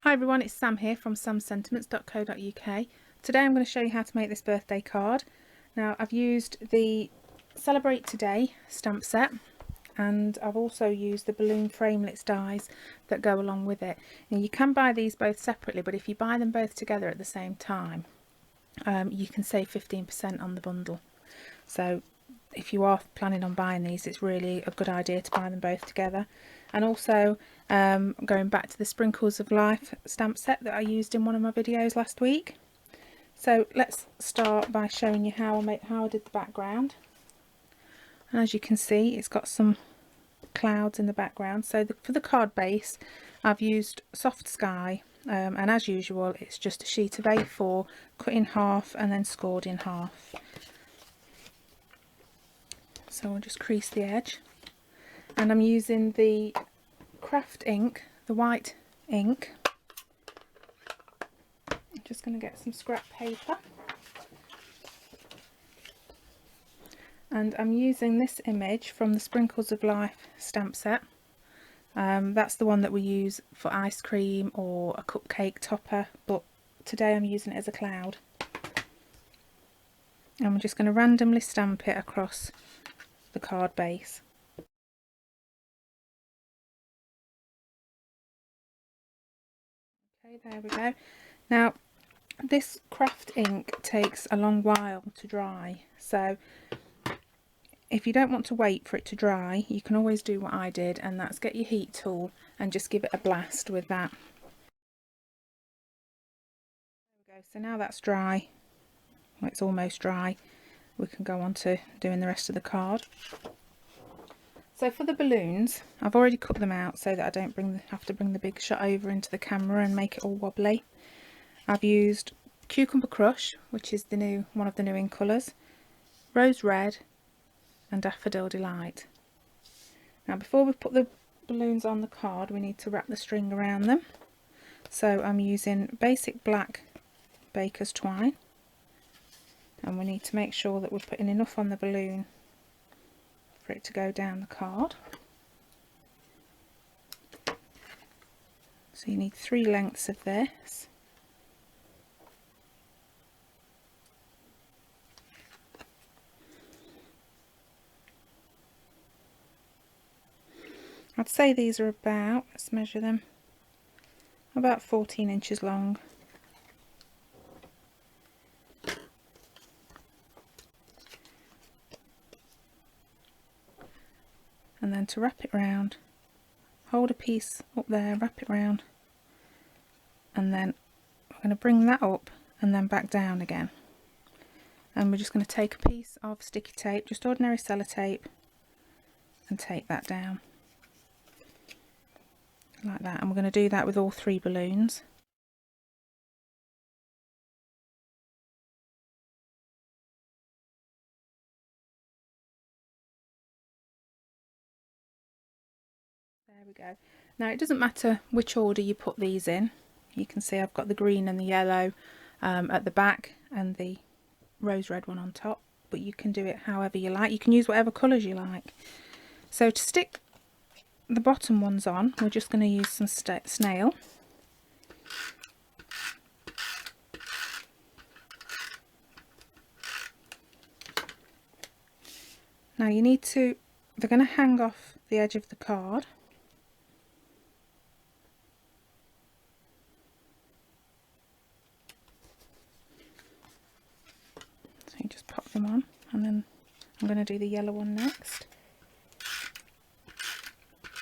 Hi everyone, it's Sam here from samsentiments.co.uk. Today I'm going to show you how to make this birthday card. Now I've used the Celebrate Today stamp set and I've also used the balloon framelits dies that go along with it. Now you can buy these both separately, but if you buy them both together at the same time you can save 15% on the bundle. So if you are planning on buying these, it's really a good idea to buy them both together. And also going back to the Sprinkles of Life stamp set that I used in one of my videos last week. So let's start by showing you how I did the background. And as you can see, it's got some clouds in the background. So for the card base, I've used Soft Sky, and as usual, it's just a sheet of A4 cut in half and then scored in half. So I'll just crease the edge, and I'm using the craft ink, the white ink. I'm just going to get some scrap paper, and I'm using this image from the Sprinkles of Life stamp set. That's the one that we use for ice cream or a cupcake topper, but today I'm using it as a cloud. And I'm just going to randomly stamp it across the card base. Okay, there we go. Now this craft ink takes a long while to dry, so if you don't want to wait for it to dry, you can always do what I did, and that's get your heat tool and just give it a blast with that. There we go. So now that's dry, well, it's almost dry, we can go on to doing the rest of the card. So for the balloons, I've already cut them out so that I don't have to bring the big shot over into the camera and make it all wobbly. I've used Cucumber Crush, which is one of the new in colours, Rose Red and Daffodil Delight. Now before we put the balloons on the card, we need to wrap the string around them. So I'm using basic black baker's twine, and we need to make sure that we're putting enough on the balloon for it to go down the card. So you need 3 lengths of this. I'd say these are about, let's measure them, about 14 inches long. And then to wrap it round, hold a piece up there, wrap it round, and then we're going to bring that up and then back down again. And we're just going to take a piece of sticky tape, just ordinary sellotape, and take that down like that. And we're going to do that with all 3 balloons. There we go. Now it doesn't matter which order you put these in. You can see I've got the green and the yellow at the back and the rose red one on top, but you can do it however you like. You can use whatever colours you like. So to stick the bottom ones on, we're just going to use some snail. Now they're going to hang off the edge of the card. So you just pop them on, and then I'm going to do the yellow one next.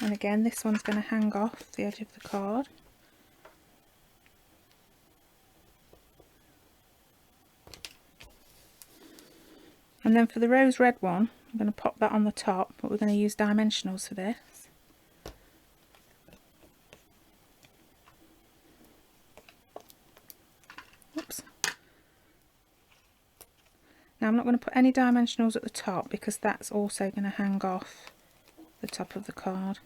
And again, this one's going to hang off the edge of the card. And then for the rose red one, I'm going to pop that on the top, but we're going to use dimensionals for this. Oops. Now I'm not going to put any dimensionals at the top because that's also going to hang off the top of the card.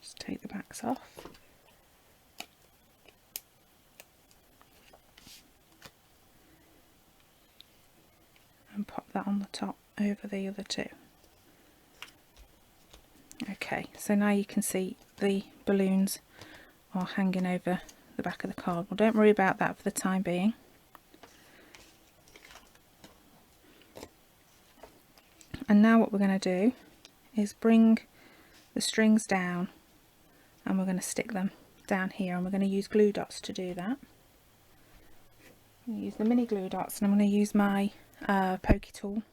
Just take the backs off. And pop that on the top over the other 2. Okay, so now you can see the balloons are hanging over the back of the card. Well, don't worry about that for the time being. And now what we're going to do is bring the strings down, and we're going to stick them down here, and we're going to use glue dots to do that. I'm going to use the mini glue dots, and I'm going to use my pokey tool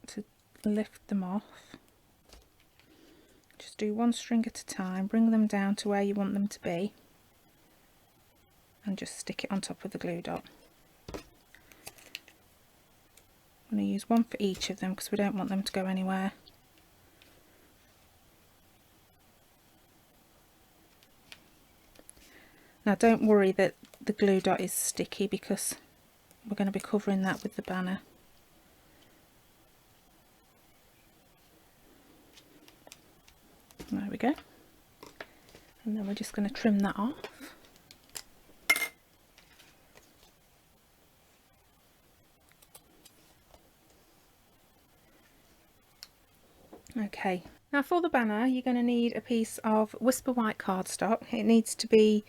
to lift them off. Just do one string at a time, bring them down to where you want them to be, and just stick it on top of the glue dot. I'm going to use one for each of them because we don't want them to go anywhere. Now don't worry that the glue dot is sticky, because we're going to be covering that with the banner. There we go. And then we're just going to trim that off. Okay, now for the banner you're going to need a piece of Whisper White cardstock. It needs to be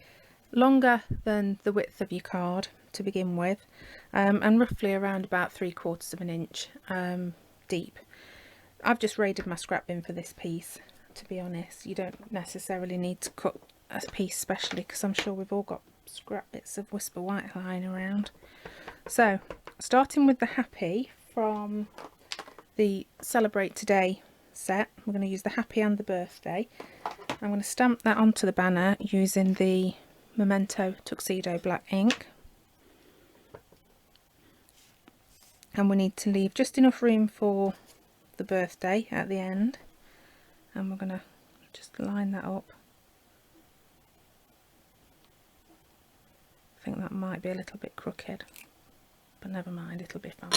longer than the width of your card to begin with, and roughly around about 3/4 of an inch deep. I've just raided my scrap bin for this piece, to be honest. You don't necessarily need to cut a piece specially, because I'm sure we've all got scrap bits of Whisper White lying around. So starting with the Happy from the Celebrate Today set, we're going to use the Happy and the Birthday. I'm going to stamp that onto the banner using the Memento Tuxedo black ink, and we need to leave just enough room for the birthday at the end, and we're going to just line that up. I think that might be a little bit crooked, but never mind, it'll be fine.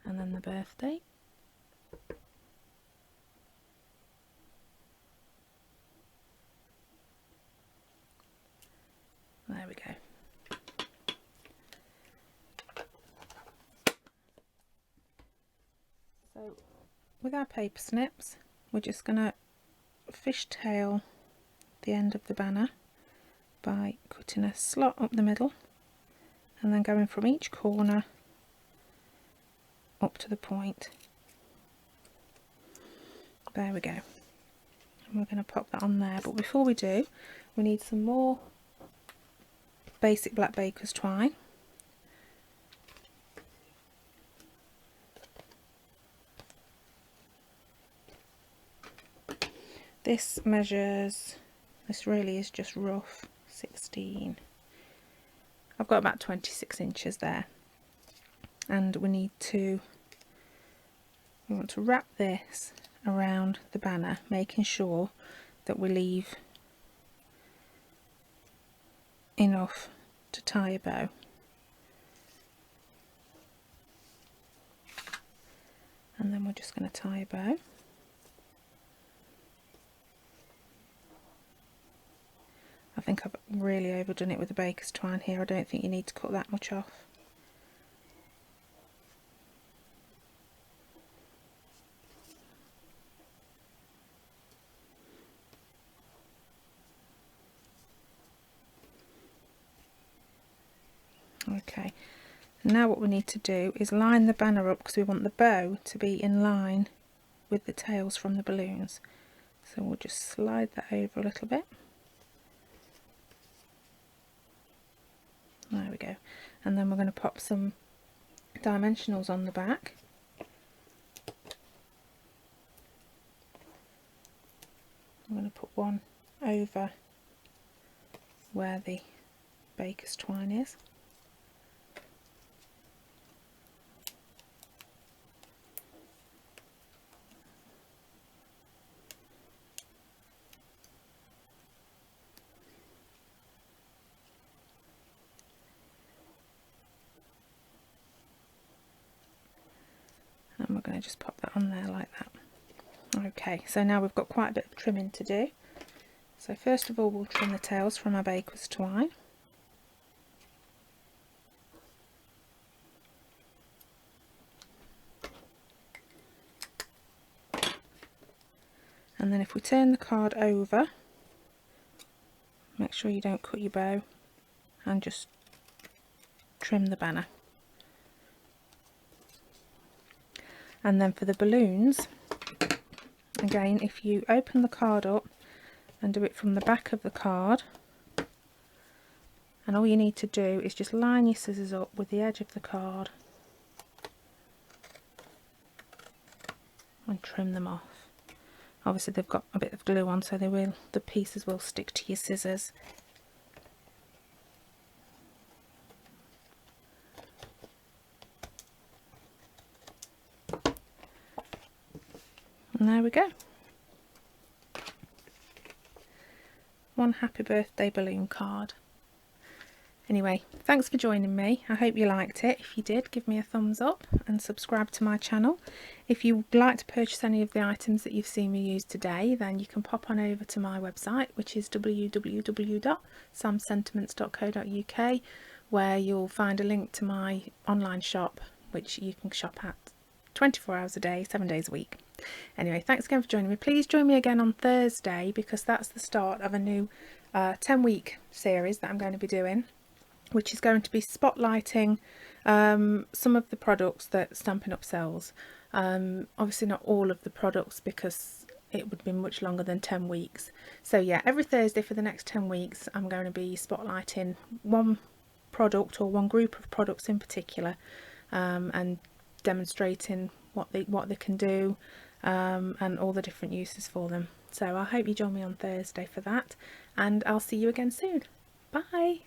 And then the birthday. There we go. So with our paper snips, we're just going to fishtail the end of the banner by cutting a slot up the middle and then going from each corner up to the point. There we go. And we're going to pop that on there, but before we do, we need some more basic black baker's twine. This measures, this really is just rough, 16. I've got about 26 inches there, and we want to wrap this around the banner, making sure that we leave enough to tie a bow. And then we're just going to tie a bow. I think I've really overdone it with the baker's twine here. I don't think you need to cut that much off. Okay, now what we need to do is line the banner up, because we want the bow to be in line with the tails from the balloons. So we'll just slide that over a little bit. There we go. And then we're going to pop some dimensionals on the back. I'm going to put one over where the baker's twine is. And we're going to just pop that on there like that. Okay, so now we've got quite a bit of trimming to do. So first of all, we'll trim the tails from our baker's twine. And then if we turn the card over, make sure you don't cut your bow, and just trim the banner. And then for the balloons, again, if you open the card up and do it from the back of the card, and all you need to do is just line your scissors up with the edge of the card and trim them off. Obviously they've got a bit of glue on, so the pieces will stick to your scissors. And there we go. One happy birthday balloon card. Anyway, thanks for joining me. I hope you liked it. If you did, give me a thumbs up and subscribe to my channel. If you'd like to purchase any of the items that you've seen me use today, then you can pop on over to my website, which is www.samsentiments.co.uk, where you'll find a link to my online shop, which you can shop at 24 hours a day, 7 days a week. Anyway, thanks again for joining me. Please join me again on Thursday, because that's the start of a new 10-week series that I'm going to be doing, which is going to be spotlighting some of the products that Stampin' Up sells. Obviously not all of the products, because it would be much longer than 10 weeks. So yeah, every Thursday for the next 10 weeks I'm going to be spotlighting one product or one group of products in particular, and demonstrating what they can do, and all the different uses for them. So I hope you join me on Thursday for that, and I'll see you again soon. Bye!